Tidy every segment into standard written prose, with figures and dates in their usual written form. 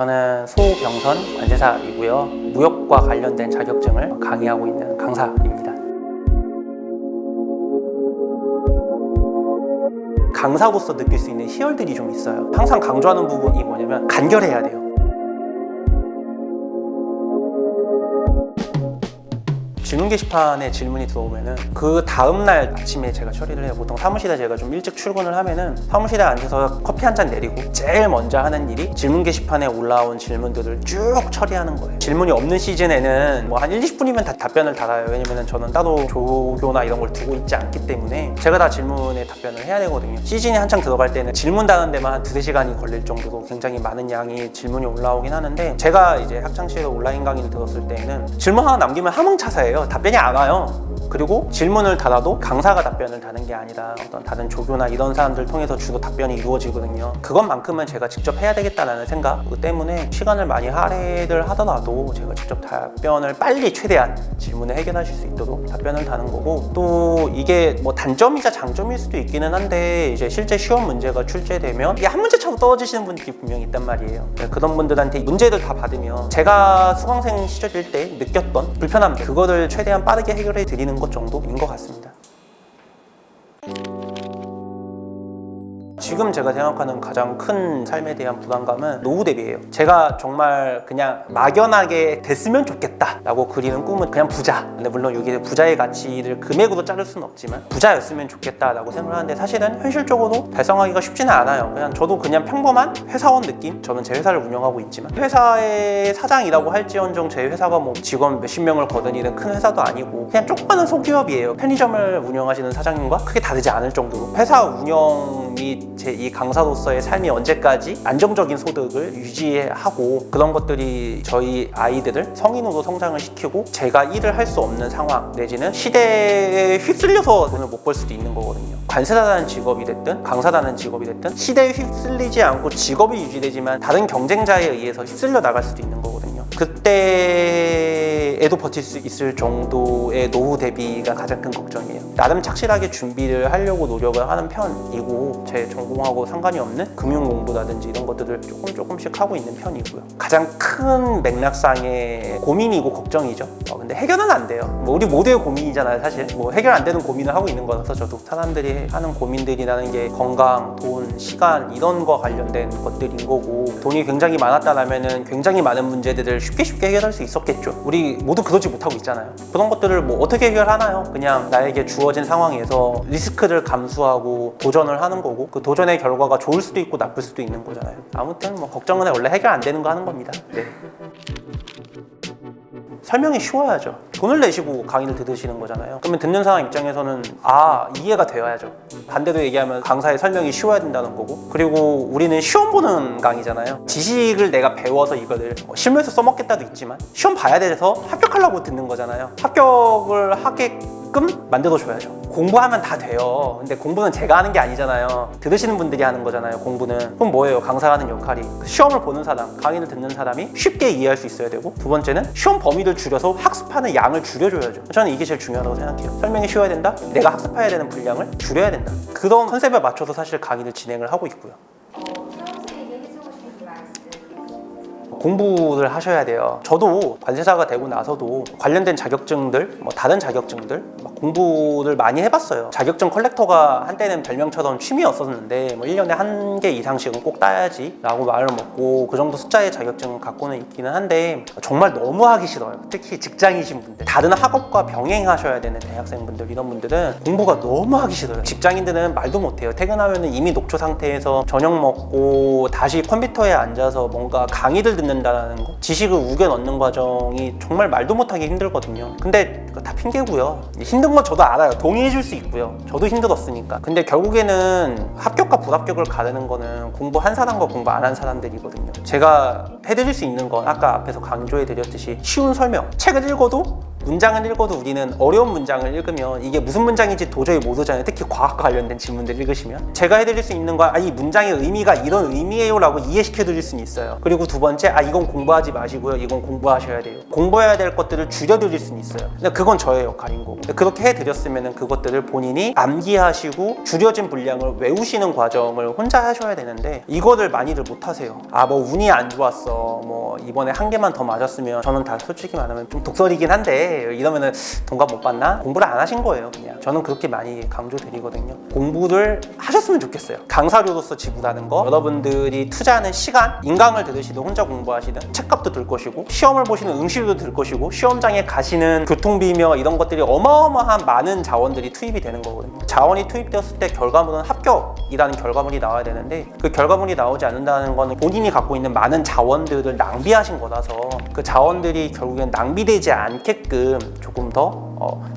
저는 소병선 관세사이고요. 무역과 관련된 자격증을 강의하고 있는 강사입니다. 강사로서 느낄 수 있는 희열들이 좀 있어요. 항상 강조하는 부분이 뭐냐면 간결해야 돼요. 질문 게시판에 질문이 들어오면은 그 다음날 아침에 제가 처리를 해요. 보통 사무실에 제가 좀 일찍 출근을 하면은 사무실에 앉아서 커피 한 잔 내리고 제일 먼저 하는 일이 질문 게시판에 올라온 질문들을 쭉 처리하는 거예요. 질문이 없는 시즌에는 뭐 한 1, 20분이면 다 답변을 달아요. 왜냐면은 저는 따로 조교나 이런 걸 두고 있지 않기 때문에 제가 다 질문에 답변을 해야 되거든요. 시즌이 한창 들어갈 때는 질문 다는 데만 한 2-3시간이 걸릴 정도로 굉장히 많은 양의 질문이 올라오긴 하는데, 제가 이제 학창시절에 온라인 강의를 들었을 때는 질문 하나 남기면 함흥차사예요. 답변이 안 와요. 그리고 질문을 달아도 강사가 답변을 다는 게 아니라 어떤 다른 조교나 이런 사람들 통해서 주로 답변이 이루어지거든요. 그것만큼은 제가 직접 해야 되겠다라는 생각 때문에 시간을 많이 할애를 하더라도 제가 직접 답변을 빨리 최대한 질문을 해결하실 수 있도록 답변을 다는 거고, 또 이게 뭐 단점이자 장점일 수도 있기는 한데, 이제 실제 시험 문제가 출제되면 이게 한 문제 차고 떨어지시는 분들이 분명히 있단 말이에요. 그런 분들한테 문제를 다 받으면 제가 수강생 시절일 때 느꼈던 불편함들, 그거를 최대한 빠르게 해결해 드리는 것 정도인 것 같습니다. 지금 제가 생각하는 가장 큰 삶에 대한 불안감은 노후 대비예요. 제가 정말 그냥 막연하게 됐으면 좋겠다 라고 그리는 꿈은 그냥 부자. 근데 물론 여기 부자의 가치를 금액으로 자를 수는 없지만 부자였으면 좋겠다 라고 생각을 하는데, 사실은 현실적으로 달성하기가 쉽지는 않아요. 그냥 저도 그냥 평범한 회사원 느낌? 저는 제 회사를 운영하고 있지만 회사의 사장이라고 할지언정 제 회사가 뭐 직원 몇십 명을 거느리는 큰 회사도 아니고 그냥 조그마한 소기업이에요. 편의점을 운영하시는 사장님과 크게 다르지 않을 정도로 회사 운영 및 제 이 강사로서의 삶이 언제까지 안정적인 소득을 유지하고, 그런 것들이 저희 아이들을 성인으로 성장을 시키고 제가 일을 할 수 없는 상황 내지는 시대에 휩쓸려서 돈을 못 벌 수도 있는 거거든요. 관세사라는 직업이 됐든 강사라는 직업이 됐든 시대에 휩쓸리지 않고 직업이 유지되지만 다른 경쟁자에 의해서 휩쓸려 나갈 수도 있는 거거든요. 그때에도 버틸 수 있을 정도의 노후 대비가 가장 큰 걱정이에요. 나름 착실하게 준비를 하려고 노력을 하는 편이고, 제 전공하고 상관이 없는 금융 공부라든지 이런 것들을 조금씩 하고 있는 편이고요. 가장 큰 맥락상의 고민이고 걱정이죠. 근데 해결은 안 돼요. 뭐 우리 모두의 고민이잖아요. 사실 뭐 해결 안 되는 고민을 하고 있는 거라서, 저도 사람들이 하는 고민들이라는 게 건강, 돈, 시간 이런 거 관련된 것들인 거고, 돈이 굉장히 많았다라면은 굉장히 많은 문제들을 쉽게 해결할 수 있었겠죠. 우리 모두 그러지 못하고 있잖아요. 그런 것들을 뭐 어떻게 해결하나요? 그냥 나에게 주어진 상황에서 리스크를 감수하고 도전을 하는 거고, 그 도전의 결과가 좋을 수도 있고 나쁠 수도 있는 거잖아요. 아무튼 뭐 걱정은 원래 해결 안 되는 거 하는 겁니다. 네. 설명이 쉬워야죠. 돈을 내시고 강의를 들으시는 거잖아요. 그러면 듣는 사람 입장에서는 이해가 되어야죠. 반대로 얘기하면 강사의 설명이 쉬워야 된다는 거고, 그리고 우리는 시험 보는 강의잖아요. 지식을 내가 배워서 이거를 실무에서 써먹겠다도 있지만 시험 봐야 돼서 합격하려고 듣는 거잖아요. 합격을 하게끔 만들어줘야죠. 공부하면 다 돼요. 근데 공부는 제가 하는 게 아니잖아요. 들으시는 분들이 하는 거잖아요. 공부는. 그럼 뭐예요? 강사가 하는 역할이 시험을 보는 사람, 강의를 듣는 사람이 쉽게 이해할 수 있어야 되고, 두 번째는 시험 범위를 줄여서 학습하는 양을 줄여줘야죠. 저는 이게 제일 중요하다고 생각해요. 설명이 쉬워야 된다? 내가 학습해야 되는 분량을 줄여야 된다. 그런 컨셉에 맞춰서 사실 강의를 진행을 하고 있고요. 수험생에게 해주고 싶은 말씀. 공부를 하셔야 돼요. 저도 관세사가 되고 나서도 관련된 자격증들, 뭐 다른 자격증들 공부를 많이 해봤어요. 자격증 컬렉터가 한때는 별명처럼 취미였었는데, 뭐 1년에 1개 이상씩은 꼭 따야지 라고 마음을 먹고 그 정도 숫자의 자격증을 갖고는 있기는 한데, 정말 너무 하기 싫어요. 특히 직장이신 분들, 다른 학업과 병행하셔야 되는 대학생분들, 이런 분들은 공부가 너무 하기 싫어요. 직장인들은 말도 못해요. 퇴근하면 이미 녹초 상태에서 저녁 먹고 다시 컴퓨터에 앉아서 뭔가 강의를 듣는다는 거, 지식을 우겨 넣는 과정이 정말 말도 못하기 힘들거든요. 근데 그거 다 핑계고요. 힘든 건 저도 알아요. 동의해 줄 수 있고요. 저도 힘들었으니까. 근데 결국에는 합격과 불합격을 가르는 거는 공부한 사람과 공부 안 한 사람들이거든요. 제가 해드릴 수 있는 건 아까 앞에서 강조해 드렸듯이 쉬운 설명. 책을 읽어도 문장을 읽어도 우리는 어려운 문장을 읽으면 이게 무슨 문장인지 도저히 못 오잖아요. 특히 과학과 관련된 질문들 읽으시면 제가 해드릴 수 있는 건 이 문장의 의미가 이런 의미예요 라고 이해시켜 드릴 수는 있어요. 그리고 두 번째, 이건 공부하지 마시고요, 이건 공부하셔야 돼요. 공부해야 될 것들을 줄여드릴 수는 있어요. 근데 그건 저의 역할인 거고, 그렇게 해드렸으면 그것들을 본인이 암기하시고 줄여진 분량을 외우시는 과정을 혼자 하셔야 되는데 이거를 많이들 못하세요. 뭐 운이 안 좋았어, 뭐 이번에 한 개만 더 맞았으면, 저는 다 솔직히 말하면 좀 독설이긴 한데 이러면은 동갑 못 받나? 공부를 안 하신 거예요. 그냥 저는 그렇게 많이 강조드리거든요. 공부를 하셨으면 좋겠어요. 강사료로서 지불하는 거, 여러분들이 투자하는 시간, 인강을 들으시든 혼자 공부하시든 책값도 들 것이고, 시험을 보시는 응시료도 들 것이고, 시험장에 가시는 교통비며 이런 것들이 어마어마한 많은 자원들이 투입이 되는 거거든요. 자원이 투입되었을 때 결과물은 합격이라는 결과물이 나와야 되는데 그 결과물이 나오지 않는다는 거는 본인이 갖고 있는 많은 자원들을 낭비하신 거라서 그 자원들이 결국엔 낭비되지 않게끔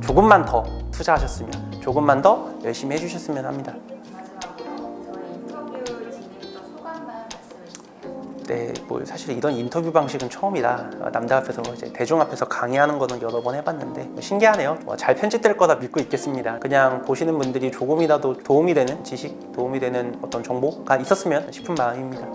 조금만 더 투자하셨으면, 조금만 더 열심히 해주셨으면 합니다. 마지막으로 저희 인터뷰 진행했던 소감만 말씀해 주세요. 네, 사실 이런 인터뷰 방식은 처음이라 남들 앞에서 이제 대중 앞에서 강의하는 거는 여러 번 해봤는데 신기하네요. 잘 편집될 거다 믿고 있겠습니다. 그냥 보시는 분들이 조금이라도 도움이 되는 지식, 도움이 되는 어떤 정보가 있었으면 싶은 마음입니다.